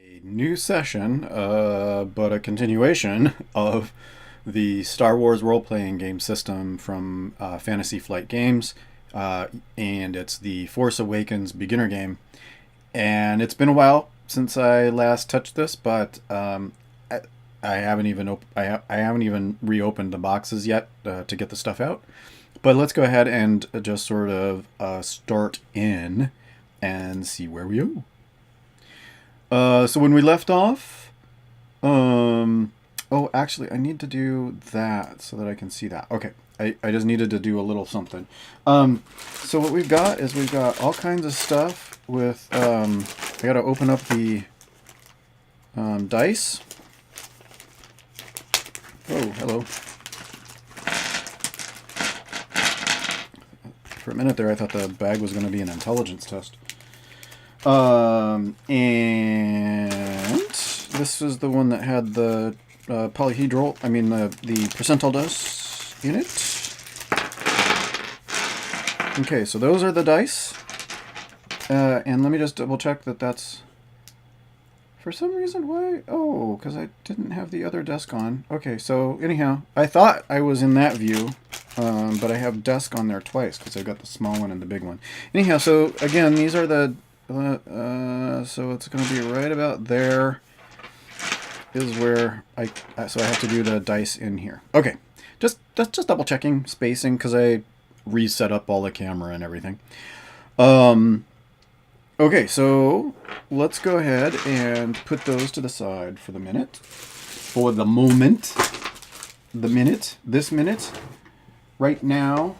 A new session, but a continuation of the Star Wars role-playing game system from Fantasy Flight Games, and it's the Force Awakens beginner game. And it's been a while since I last touched this, but I haven't even I haven't even reopened the boxes yet to get the stuff out. But let's go ahead and just sort of start in and see where we go. So when we left off, oh, actually, I need to do that so that I can see that. Okay, I just needed to do a little something. So what we've got is we've got all kinds of stuff with, I got to open up the dice. Oh, hello. For a minute there, I thought the bag was going to be an intelligence test. And this is the one that had the polyhedral, the percentile dice in it. Okay, so those are the dice. And let me just double check that that's... For some reason, why? Oh, because I didn't have the other desk on. Okay, so anyhow, I thought I was in that view, but I have desk on there twice because I got the small one and the big one. Anyhow, so again, these are the... so it's going to be right about there is where so I have to do the dice in here. Okay, just double checking spacing because I reset up all the camera and everything. Okay, so let's go ahead and put those to the side for the minute. For the moment. The minute. This minute. Right now.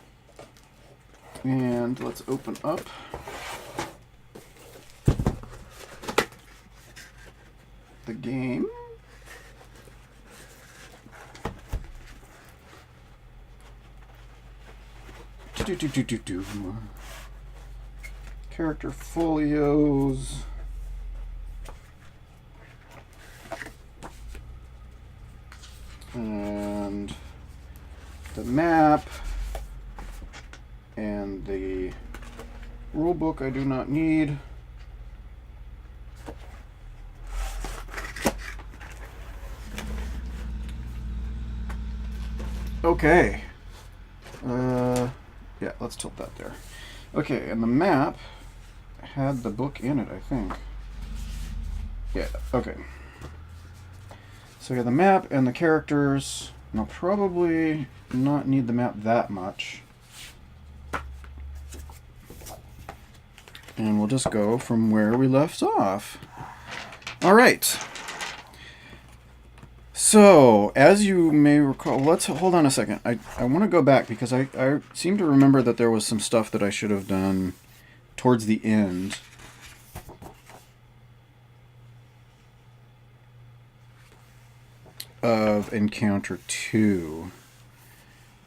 And let's open up the game. Character folios. And the map. And the rule book I do not need. Okay. Yeah, let's tilt that there. Okay, and the map had the book in it, I think. Yeah, okay. So we got the map and the characters. And I'll probably not need the map that much. And we'll just go from where we left off. All right. So, as you may recall, let's hold on a second. I want to go back because I seem to remember that there was some stuff that I should have done towards the end. Of Encounter 2.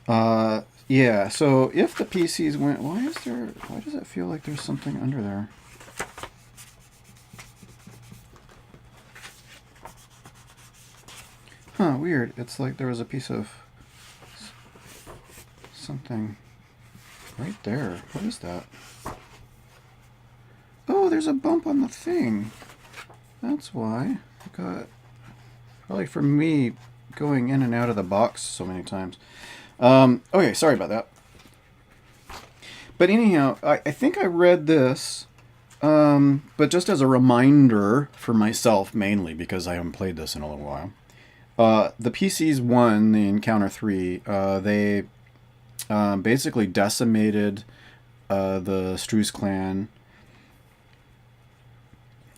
Yeah, so if the PCs went... Why does it feel like there's something under there? Huh, weird. It's like there was a piece of something right there. What is that? Oh, there's a bump on the thing. That's why. I got... Probably for me going in and out of the box so many times. Okay, sorry about that. But anyhow, I think I read this, but just as a reminder for myself mainly, because I haven't played this in a little while. The PCs won the Encounter 3. They basically decimated the Struss clan.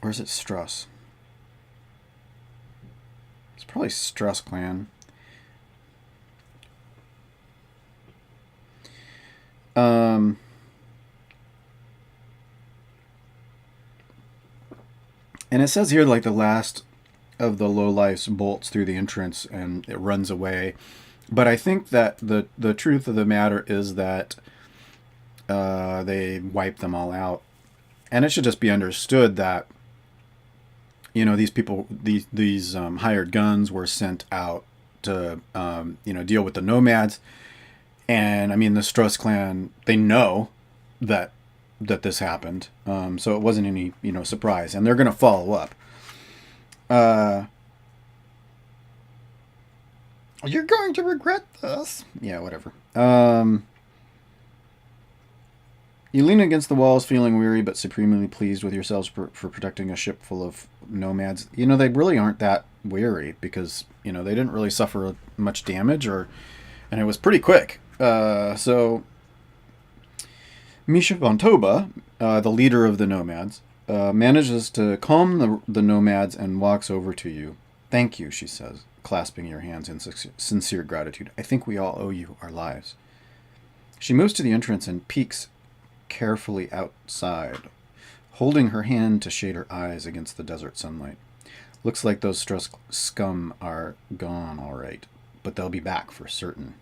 Or is it Struss? It's probably Struss clan. And it says here like the last of the lowlifes bolts through the entrance and it runs away. But I think that the truth of the matter is that they wiped them all out. And it should just be understood that, you know, these people, these hired guns were sent out to, deal with the nomads. And, I mean, the Struss clan, they know that this happened. So it wasn't any, surprise. And they're going to follow up. You're going to regret this. Yeah, whatever. You lean against the walls, feeling weary but supremely pleased with yourselves for protecting a ship full of nomads. You know, they really aren't that weary because, you know, they didn't really suffer much damage, and it was pretty quick. So, Misha von Toba, the leader of the nomads, manages to calm the nomads and walks over to you. Thank you, she says, clasping your hands in sincere gratitude. I think we all owe you our lives. She moves to the entrance and peeks carefully outside, holding her hand to shade her eyes against the desert sunlight. Looks like those stress scum are gone all right, but they'll be back for certain.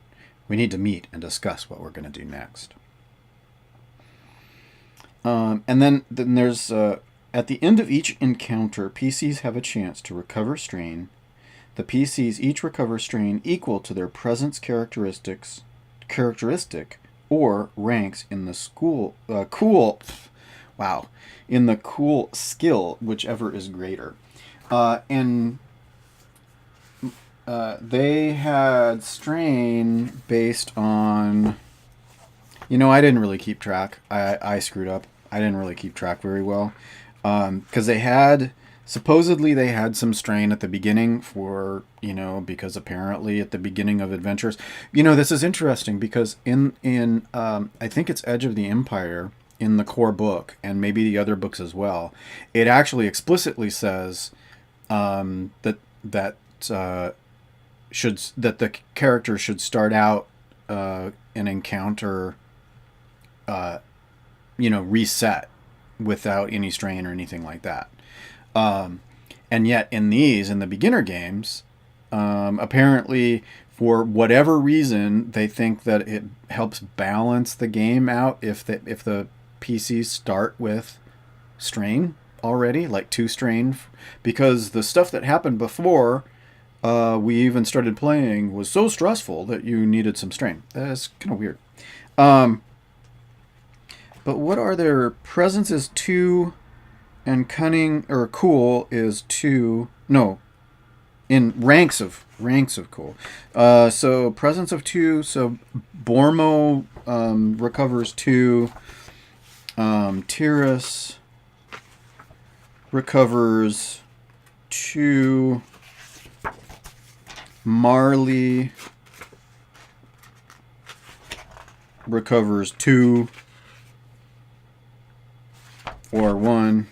We need to meet and discuss what we're going to do next. And then there's, at the end of each encounter, PCs have a chance to recover strain. The PCs each recover strain equal to their presence characteristic or ranks in the in the cool skill, whichever is greater. And they had strain based on, you know, I didn't really keep track. I screwed up. I didn't really keep track very well. Because supposedly they had some strain at the beginning for, you know, because apparently at the beginning of adventures, you know, this is interesting because in I think it's Edge of the Empire, in the core book, and maybe the other books as well, it actually explicitly says that the character should start out an encounter, you know, reset without any strain or anything like that. And yet in the beginner games, apparently for whatever reason, they think that it helps balance the game out if the PCs start with strain already, like 2 strain, because the stuff that happened before we even started playing was so stressful that you needed some strain. That's kind of weird. But what are their presence is 2, and cunning or cool is 2. No, in ranks of cool. So presence of 2. So Bormo recovers 2. Tyrus recovers 2. Marley recovers 2 or 1.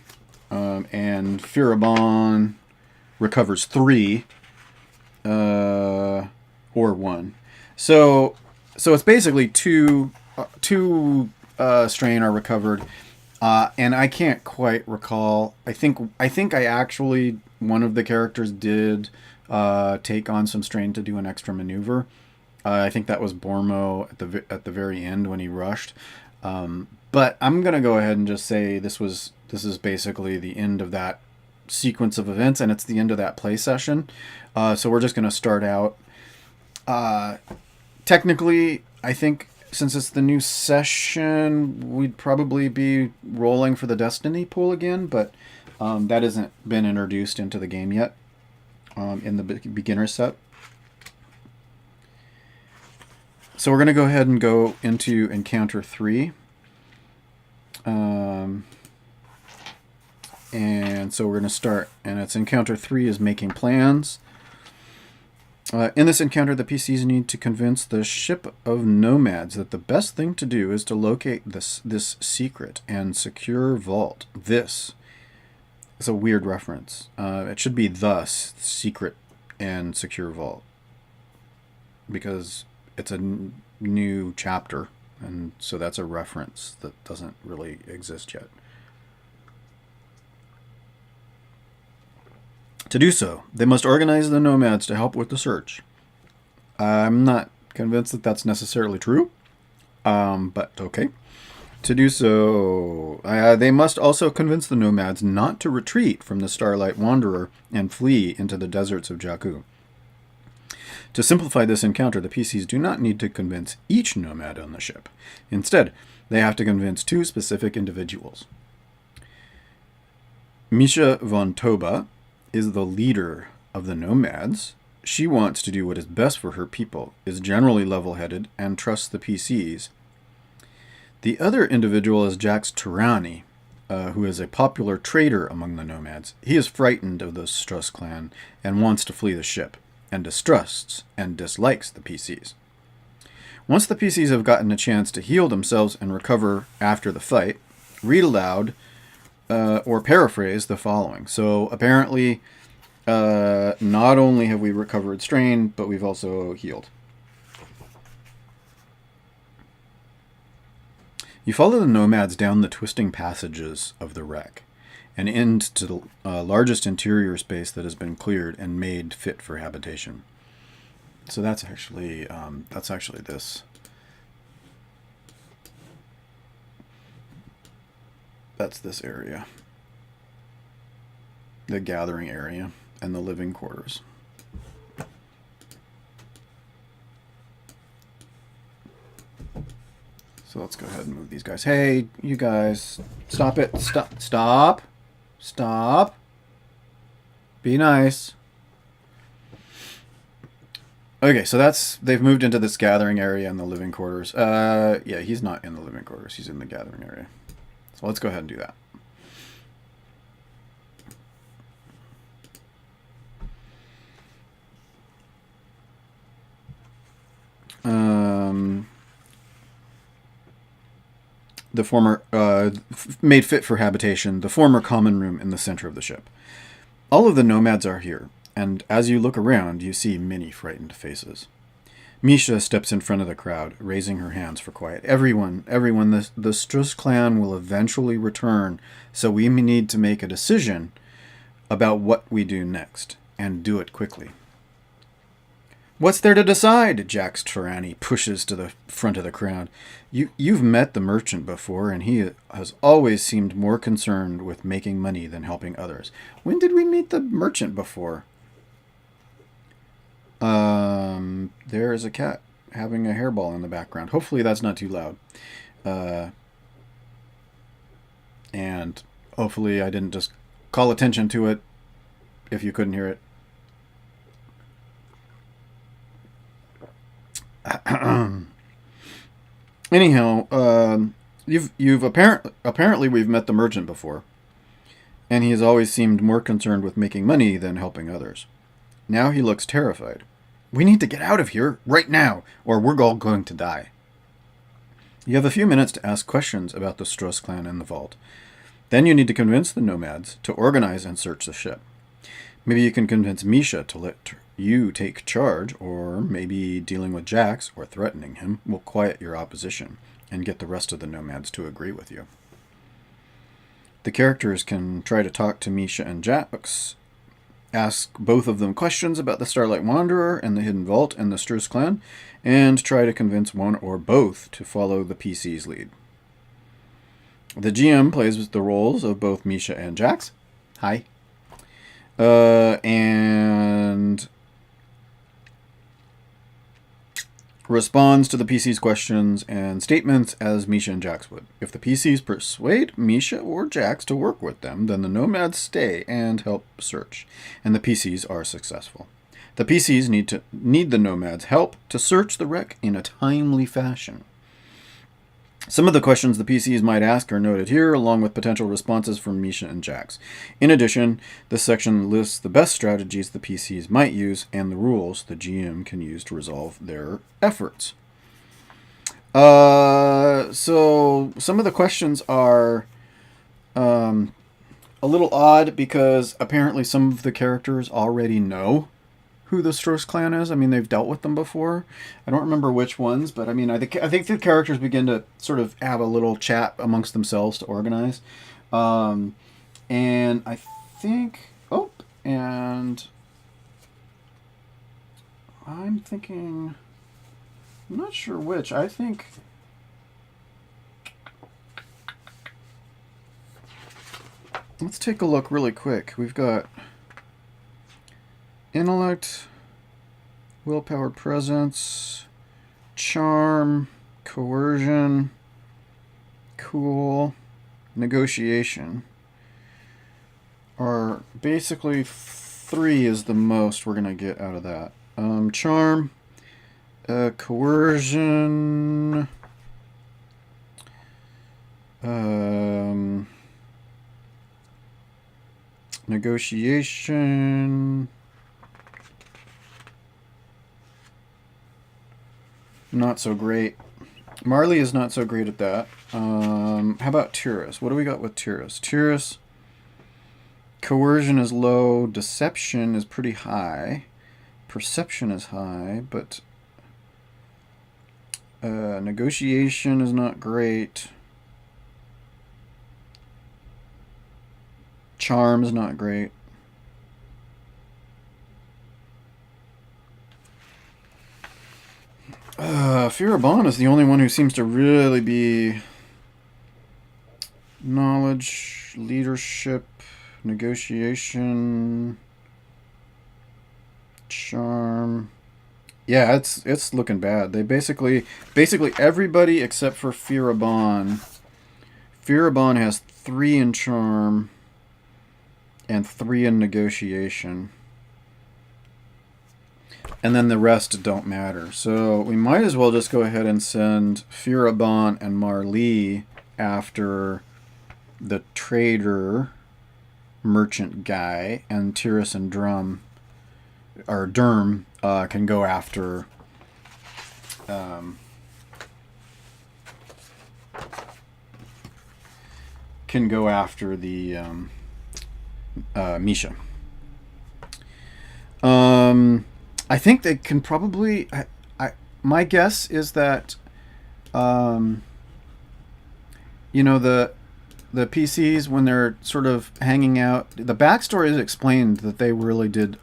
And Firabon recovers 3 or 1. So it's basically 2 strain are recovered. And I can't quite recall. I think I actually, one of the characters did take on some strain to do an extra maneuver. I think that was Bormo at the very end when he rushed. But I'm gonna go ahead and just say this is basically the end of that sequence of events, and it's the end of that play session. So we're just gonna start out. Technically, I think since it's the new session, we'd probably be rolling for the Destiny pool again, but that hasn't been introduced into the game yet in the beginner set. So we're going to go ahead and go into Encounter 3. And so we're going to start, and it's Encounter 3 is making plans. In this encounter, the PCs need to convince the ship of nomads that the best thing to do is to locate this secret and secure vault. This is a weird reference. It should be thus secret and secure vault, because it's a new chapter, and so that's a reference that doesn't really exist yet. To do so, they must organize the nomads to help with the search. I'm not convinced that that's necessarily true, but okay. To do so, they must also convince the nomads not to retreat from the Starlight Wanderer and flee into the deserts of Jakku. To simplify this encounter, the PCs do not need to convince each nomad on the ship. Instead, they have to convince 2 specific individuals. Misha von Toba is the leader of the nomads. She wants to do what is best for her people, is generally level-headed, and trusts the PCs. The other individual is Jack's tyranny, who is a popular trader among the nomads. He is frightened of the Struss clan and wants to flee the ship, and distrusts and dislikes the PCs. Once the PCs have gotten a chance to heal themselves and recover after the fight, read aloud or paraphrase the following. So apparently, not only have we recovered strain, but we've also healed. You follow the nomads down the twisting passages of the wreck and into the largest interior space that has been cleared and made fit for habitation. So that's actually this. That's this area. The gathering area and the living quarters. So let's go ahead and move these guys. Hey, you guys, stop it. Stop. Be nice. Okay, so they've moved into this gathering area and the living quarters. Yeah, he's not in the living quarters. He's in the gathering area. So let's go ahead and do that. The former, made fit for habitation, the former common room in the center of the ship. All of the nomads are here, and as you look around, you see many frightened faces. Misha steps in front of the crowd, raising her hands for quiet. Everyone, the Struss clan will eventually return, so we need to make a decision about what we do next, and do it quickly. What's there to decide? Jack's tyranny pushes to the front of the crowd. You've met the merchant before, and he has always seemed more concerned with making money than helping others. When did we meet the merchant before? There is a cat having a hairball in the background. Hopefully that's not too loud. And hopefully I didn't just call attention to it if you couldn't hear it. Anyhow, you've apparently we've met the merchant before, and he has always seemed more concerned with making money than helping others. Now he looks terrified. We need to get out of here right now, or we're all going to die. You have a few minutes to ask questions about the Struss clan and the vault. Then you need to convince the nomads to organize and search the ship. Maybe you can convince Misha to let you take charge, or maybe dealing with Jax or threatening him will quiet your opposition and get the rest of the nomads to agree with you. The characters can try to talk to Misha and Jax, ask both of them questions about the Starlight Wanderer and the Hidden Vault and the Struss clan, and try to convince one or both to follow the PC's lead. The GM plays with the roles of both Misha and Jax. Hi. And responds to the PC's questions and statements as Misha and Jax would. If the PCs persuade Misha or Jax to work with them, then the nomads stay and help search, and the PCs are successful. The PCs need the nomads' help to search the wreck in a timely fashion. Some of the questions the PCs might ask are noted here, along with potential responses from Misha and Jax. In addition, this section lists the best strategies the PCs might use and the rules the GM can use to resolve their efforts. So some of the questions are a little odd because apparently some of the characters already know who the Struss clan is. I mean, they've dealt with them before. I don't remember which ones, but I mean, I think the characters begin to sort of have a little chat amongst themselves to organize. And I think, and I'm thinking, I'm not sure which. I think, let's take a look really quick. We've got intellect, willpower, presence, charm, coercion, cool, negotiation are basically 3 is the most we're going to get out of that. Charm, coercion, negotiation. Not so great. Marley is not so great at that. How about Tyrus? What do we got with Tyrus? Tyrus, coercion is low. Deception is pretty high. Perception is high, but negotiation is not great. Charm is not great. Firabon is the only one who seems to really be knowledge, leadership, negotiation, charm. Yeah, it's looking bad. They basically everybody except for Firabon. Firabon has 3 in charm and 3 in negotiation. And then the rest don't matter. So we might as well just go ahead and send Firabon and Marley after the trader merchant guy, and Tyrus and Derm can go after the Misha. I think they can probably. My guess is that, the PCs, when they're sort of hanging out, the backstory is explained that they really did.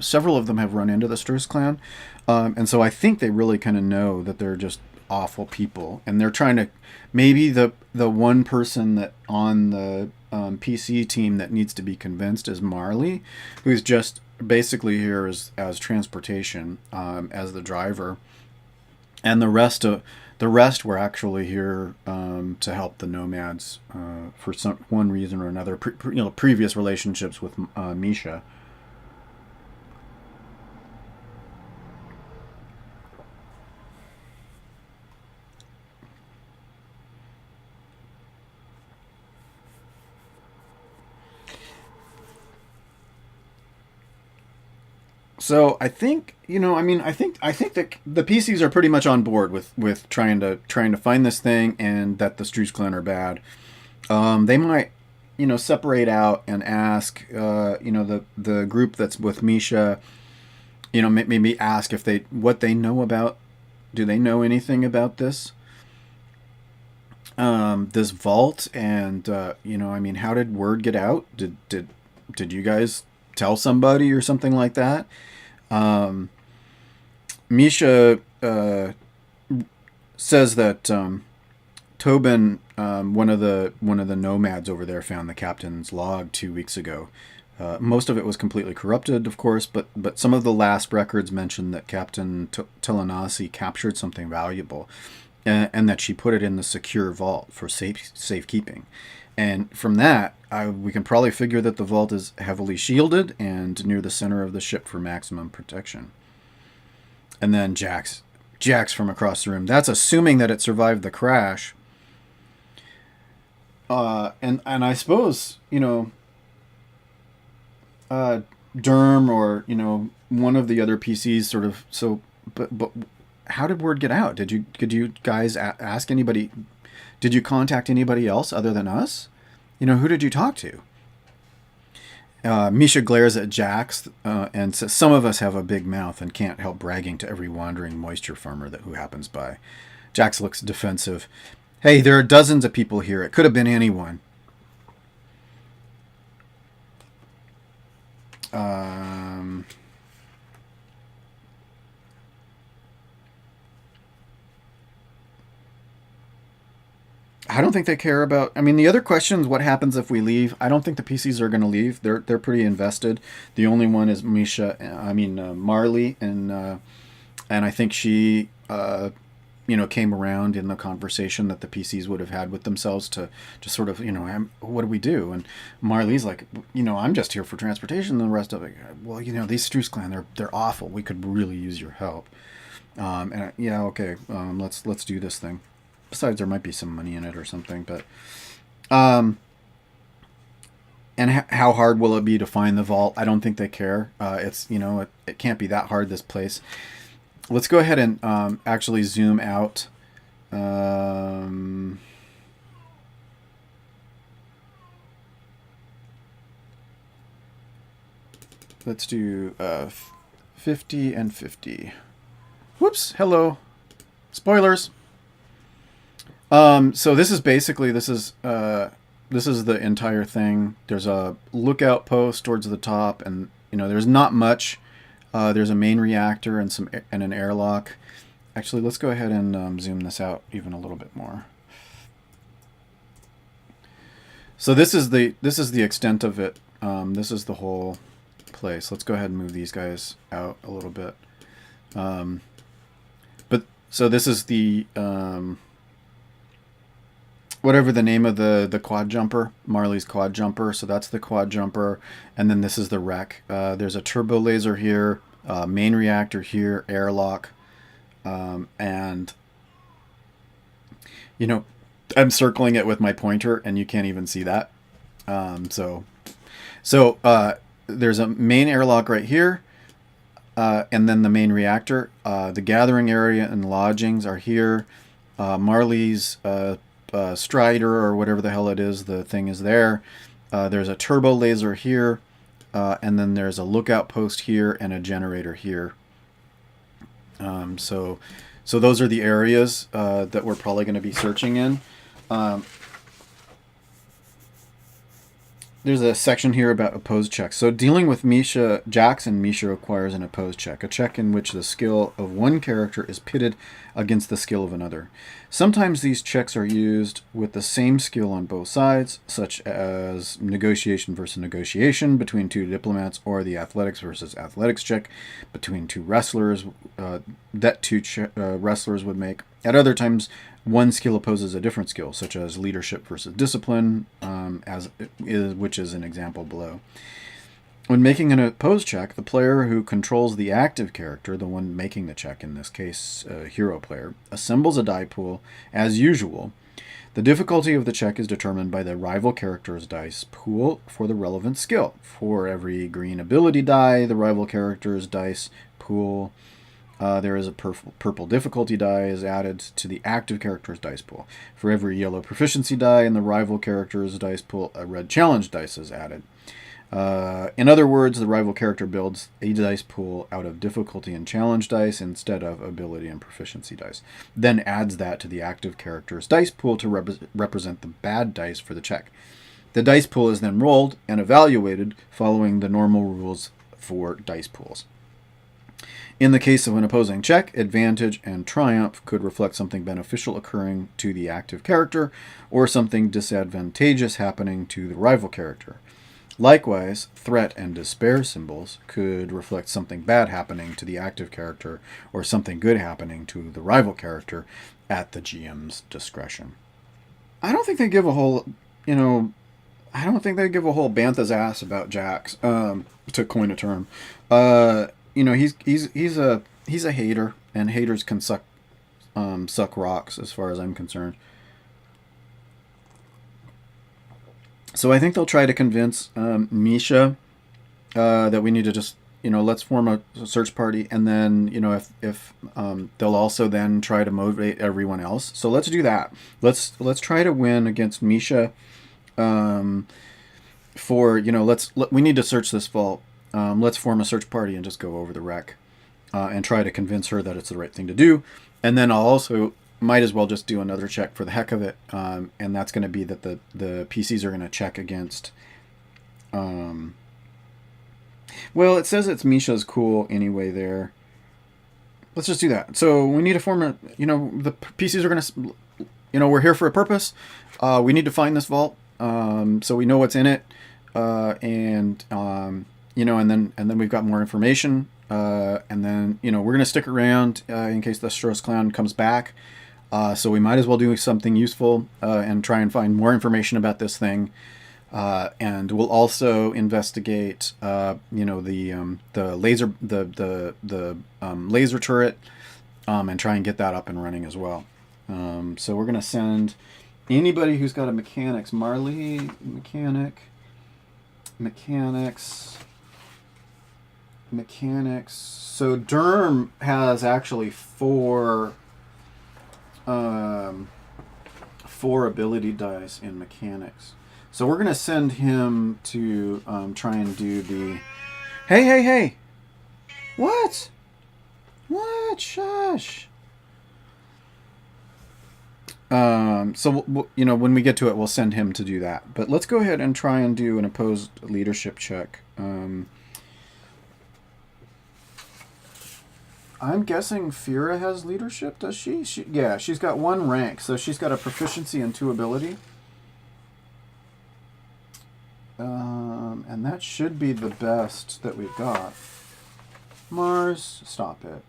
Several of them have run into the Struz clan, and so I think they really kind of know that they're just awful people, and they're trying to. Maybe the one person that on the PC team that needs to be convinced is Marley, who's just basically here as transportation, as the driver, and the rest were actually here to help the nomads for one reason or another. Previous relationships with Misha. So I think I think that the PCs are pretty much on board with trying to find this thing, and that the Struz clan are bad. They might separate out and ask the group that's with Misha, maybe ask if what they know about. Do they know anything about this this vault? And how did word get out? Did you guys tell somebody or something like that? Misha says that Tobin, one of the nomads over there, found the captain's log 2 weeks ago. Most of it was completely corrupted, of course, but some of the last records mentioned that Captain Telenasi captured something valuable, and that she put it in the secure vault for safekeeping. And from that, we can probably figure that the vault is heavily shielded and near the center of the ship for maximum protection. And then Jax from across the room. That's assuming that it survived the crash. And I suppose, Derm or, one of the other PCs sort of, but how did word get out? Did you guys ask anybody? Did you contact anybody else other than us? Who did you talk to? Misha glares at Jax and says, "Some of us have a big mouth and can't help bragging to every wandering moisture farmer who happens by." Jax looks defensive. "Hey, there are dozens of people here. It could have been anyone." I don't think they care about. The other question is what happens if we leave. I don't think the PCs are going to leave. They're pretty invested. The only one is Misha. Marley, and I think she, came around in the conversation that the PCs would have had with themselves to just sort of, what do we do? And Marley's like, I'm just here for transportation. And the rest of it, well, these Struce clan, they're awful. We could really use your help. And yeah, okay, let's do this thing. Besides, there might be some money in it or something, but and how hard will it be to find the vault? I don't think they care. It's it can't be that hard, this place. Let's go ahead and actually zoom out. Let's do 50 and 50. Whoops, hello. Spoilers. So this is basically, this is the entire thing. There's a lookout post towards the top, and there's not much. There's a main reactor and an airlock. Actually, let's go ahead and zoom this out even a little bit more. So this is the extent of it. This is the whole place. Let's go ahead and move these guys out a little bit. But so this is the whatever the name of the quad jumper, Marley's quad jumper. So that's the quad jumper, and then this is the wreck. There's a turbo laser here, main reactor here, airlock, and I'm circling it with my pointer, and you can't even see that. So there's a main airlock right here, and then the main reactor. The gathering area and lodgings are here. Marley's Strider, or whatever the hell it is, the thing is there. There's a turbo laser here, and then there's a lookout post here and a generator here. So those are the areas that we're probably going to be searching in. There's a section here about opposed checks. So dealing with Misha, Jackson, Misha requires an opposed check, a check in which the skill of one character is pitted against the skill of another. Sometimes these checks are used with the same skill on both sides, such as negotiation versus negotiation between two diplomats, or the athletics versus athletics check between two wrestlers that wrestlers would make. At other times, one skill opposes a different skill, such as leadership versus discipline, which is an example below. When making an opposed check, the player who controls the active character, the one making the check, in this case, a hero player, assembles a die pool as usual. The difficulty of the check is determined by the rival character's dice pool for the relevant skill. For every green ability die, the rival character's dice pool, there is a purple difficulty die is added to the active character's dice pool. For every yellow proficiency die in the rival character's dice pool, a red challenge dice is added. In other words, the rival character builds a dice pool out of difficulty and challenge dice instead of ability and proficiency dice, then adds that to the active character's dice pool to represent the bad dice for the check. The dice pool is then rolled and evaluated following the normal rules for dice pools. In the case of an opposing check, advantage and triumph could reflect something beneficial occurring to the active character or something disadvantageous happening to the rival character. Likewise, threat and despair symbols could reflect something bad happening to the active character or something good happening to the rival character at the GM's discretion. I don't think they give a whole, I don't think they give a whole bantha's ass about Jax, to coin a term. He's a hater, and haters can suck rocks as far as I'm concerned. So I think they'll try to convince Misha that we need to just, let's form a search party, and then, if they'll also then try to motivate everyone else. So let's do that. Let's try to win against Misha. We need to search this vault. Let's form a search party and just go over the wreck and try to convince her that it's the right thing to do. And then I'll also might as well just do another check for the heck of it. And that's going to be that the PCs are going to check against... well, it says it's Misha's cool anyway there. Let's just do that. So we need to form a... the PCs are going to... we're here for a purpose. We need to find this vault so we know what's in it. And then we've got more information, and then we're gonna stick around in case the Struce clan comes back. So we might as well do something useful and try and find more information about this thing. And we'll also investigate, the laser turret, and try and get that up and running as well. So we're gonna send anybody who's got a mechanics. Marley, mechanics. So Derm has actually four ability dice in mechanics. So we're gonna send him to try and do the. Hey! What? Shush. So when we get to it, we'll send him to do that. But let's go ahead and try and do an opposed leadership check. I'm guessing Fira has leadership, does she? Yeah, she's got 1 rank, so she's got a proficiency and 2 ability. And that should be the best that we've got. Mars, stop it.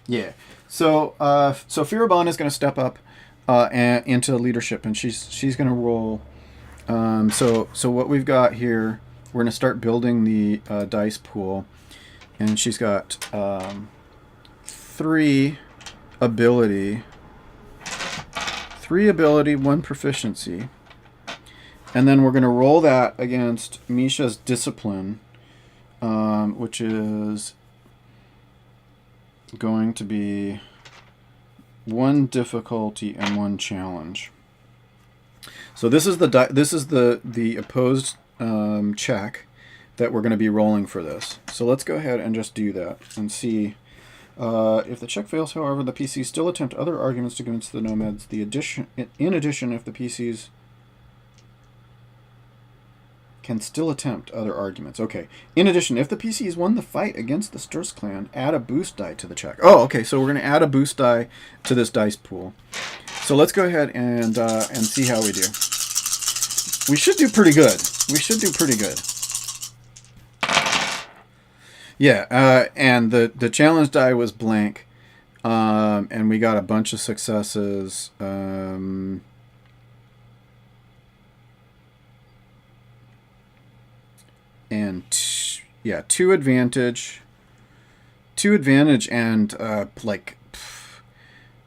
Yeah. So Firabon is going to step up into leadership, and she's going to roll. So what we've got here, we're going to start building the dice pool, and she's got 3 ability, 1 proficiency. And then we're going to roll that against Misha's discipline, which is going to be 1 difficulty and 1 challenge. So this is the opposed check that we're going to be rolling for this. So let's go ahead and just do that and see. If the check fails, however, the PCs still attempt other arguments to convince the nomads. In addition, if the PCs can still attempt other arguments. Okay. In addition, if the PCs won the fight against the Sturz clan, add a boost die to the check. Oh, okay. So we're going to add a boost die to this dice pool. So let's go ahead and see how we do. We should do pretty good. Yeah. And the challenge die was blank, and we got a bunch of successes. And 2 advantage, and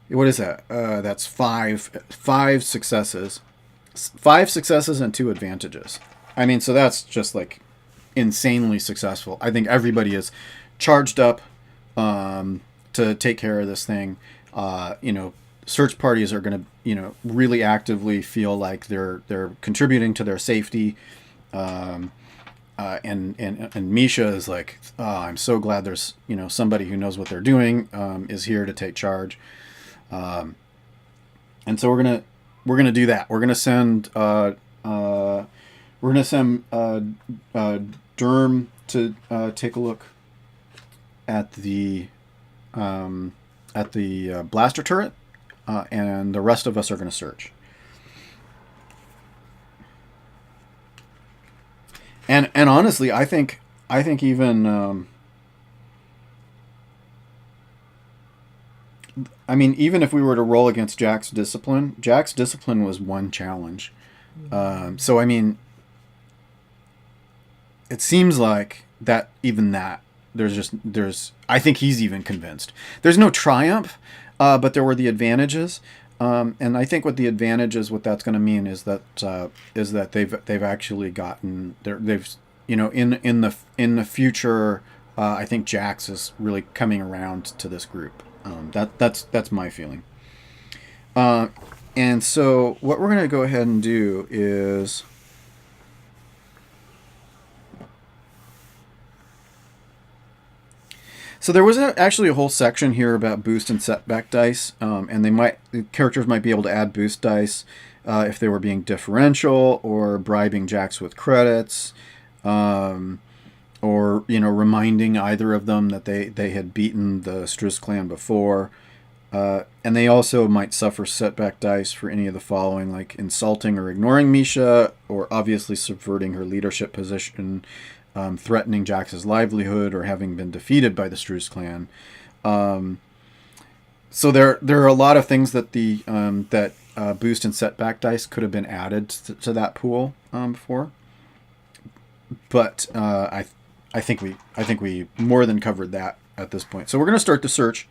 what is that? That's 5 successes, 5 successes and 2 advantages. I mean, so that's just like insanely successful. I think everybody is charged up to take care of this thing. Search parties are going to really actively feel like they're contributing to their safety. And Misha is like, oh, I'm so glad there's somebody who knows what they're doing is here to take charge, and so we're gonna do that. We're gonna send Derm to take a look at the blaster turret, and the rest of us are gonna search. And honestly, I think even even if we were to roll against Jack's discipline was 1 challenge. So I mean, it seems like that I think he's even convinced. There's no triumph, but there were the advantages. And I think what the advantage is, what that's going to mean is that they've actually gotten they've in the future. I think Jax is really coming around to this group. That's my feeling. And so what we're going to go ahead and do is. So there was actually a whole section here about boost and setback dice, and the characters might be able to add boost dice if they were being differential or bribing Jax with credits, or reminding either of them that they had beaten the Sturz clan before, and they also might suffer setback dice for any of the following, like insulting or ignoring Misha, or obviously subverting her leadership position. Threatening Jax's livelihood, or having been defeated by the Sturz clan. So there are a lot of things that the boost and setback dice could have been added to that pool before, but I think we more than covered that at this point. So we're going to start the search.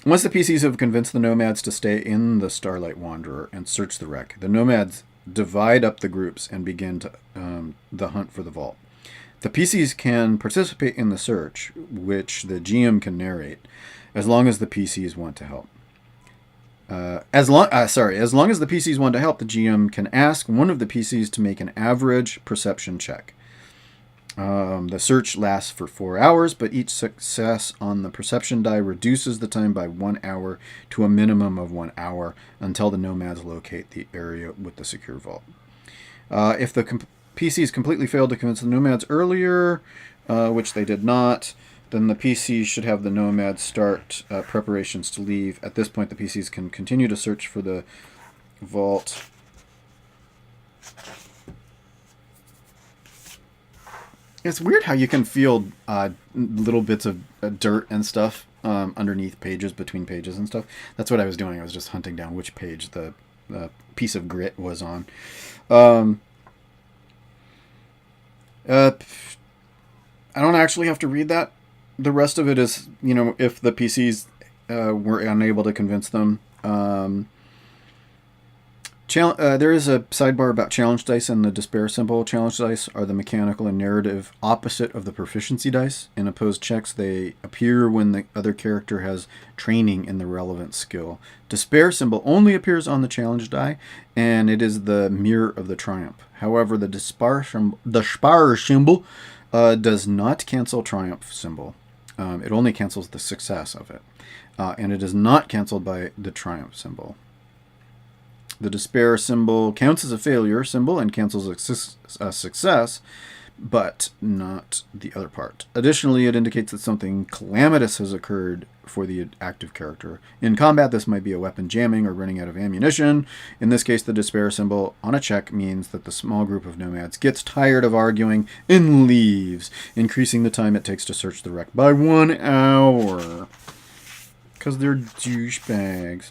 Once the PCs have convinced the nomads to stay in the Starlight Wanderer and search the wreck, the nomads divide up the groups and begin the hunt for the vault. The PCs can participate in the search, which the GM can narrate, as long as the PCs want to help. As long as the PCs want to help, the GM can ask one of the PCs to make an average perception check. The search lasts for 4 hours, but each success on the perception die reduces the time by 1 hour to a minimum of 1 hour until the nomads locate the area with the secure vault. If the PCs completely failed to convince the nomads earlier, which they did not, then the PCs should have the nomads start preparations to leave. At this point, the PCs can continue to search for the vault. It's weird how you can feel little bits of dirt and stuff underneath pages, between pages and stuff. That's what I was doing. I was just hunting down which page the piece of grit was on. I don't actually have to read that. The rest of it is, if the PCs were unable to convince them. There is a sidebar about challenge dice and the despair symbol. Challenge dice are the mechanical and narrative opposite of the proficiency dice. In opposed checks, they appear when the other character has training in the relevant skill. Despair symbol only appears on the challenge die, and it is the mirror of the triumph. However, the despair symbol does not cancel triumph symbol. It only cancels the success of it. And it is not canceled by the triumph symbol. The despair symbol counts as a failure symbol and cancels a success, but not the other part. Additionally, it indicates that something calamitous has occurred for the active character. In combat, this might be a weapon jamming or running out of ammunition. In this case, the despair symbol on a check means that the small group of nomads gets tired of arguing and leaves, increasing the time it takes to search the wreck by 1 hour. Because they're douchebags.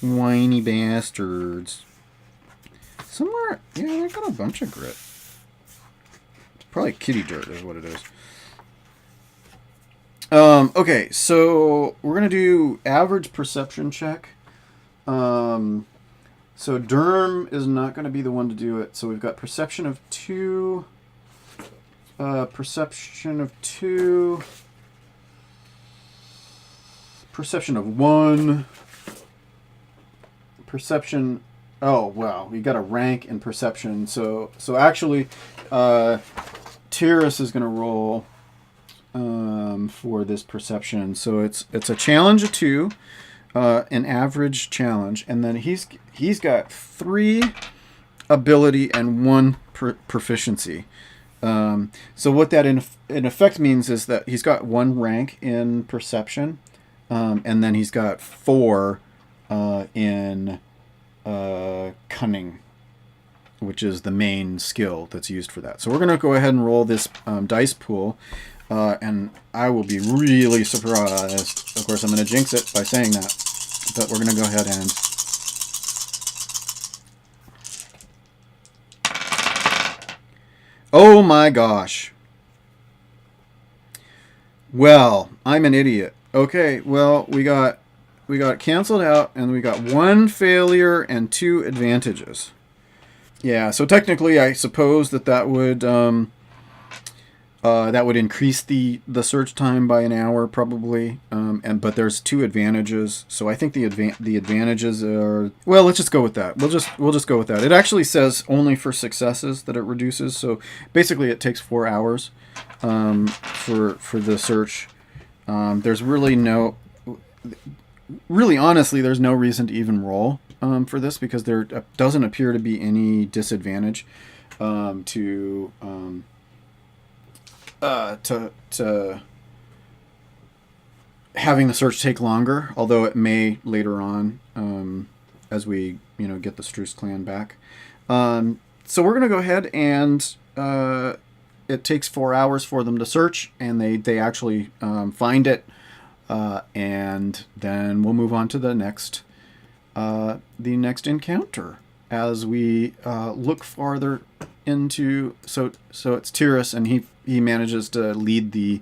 Whiny bastards. Somewhere, yeah, I got a bunch of grit. It's probably kitty dirt is what it is. Okay, so we're going to do average perception check. So Derm is not going to be the one to do it. So we've got perception of 2. Perception of 2. Perception of 1. Perception. Oh wow, we got a rank in perception. So actually, Tyrus is going to roll for this perception. So it's a challenge of 2, an average challenge, and then he's got 3 ability and 1 proficiency. So what that in effect means is that he's got 1 rank in perception, and then he's got 4. In cunning, which is the main skill that's used for that. So we're going to go ahead and roll this dice pool, and I will be really surprised. Of course, I'm going to jinx it by saying that, but we're going to go ahead and... Oh my gosh. Well, I'm an idiot. Okay, well, we got canceled out, and we got 1 failure and 2 advantages. Yeah, so technically, I suppose that would increase the search time by an hour probably. But there's 2 advantages, so I think the advantages are, well, let's just go with that. We'll just go with that. It actually says only for successes that it reduces, so basically it takes 4 hours for the search. There's really honestly, there's no reason to even roll for this, because there doesn't appear to be any disadvantage to having the search take longer, although it may later on as we get the Struce clan back. So we're going to go ahead and it takes 4 hours for them to search, and they actually find it, and then we'll move on to the next encounter as we look farther into. So it's Tyrus, and he manages to lead the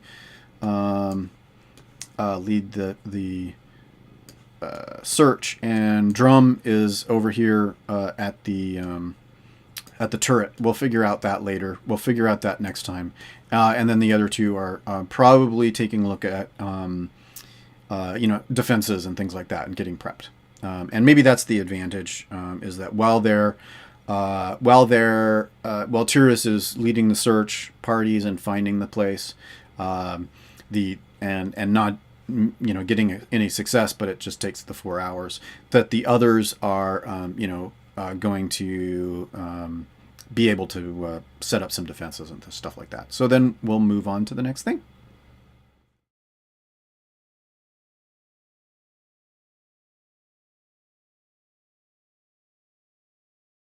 search, and Drum is over here at the turret. We'll figure out that later. We'll figure out that next time. And then the other two are probably taking a look at defenses and things like that, and getting prepped. And maybe that's the advantage, is that while Tyrus is leading the search parties and finding the place, and not getting any success, but it just takes the 4 hours, that the others are going to be able to set up some defenses and stuff like that. So then we'll move on to the next thing.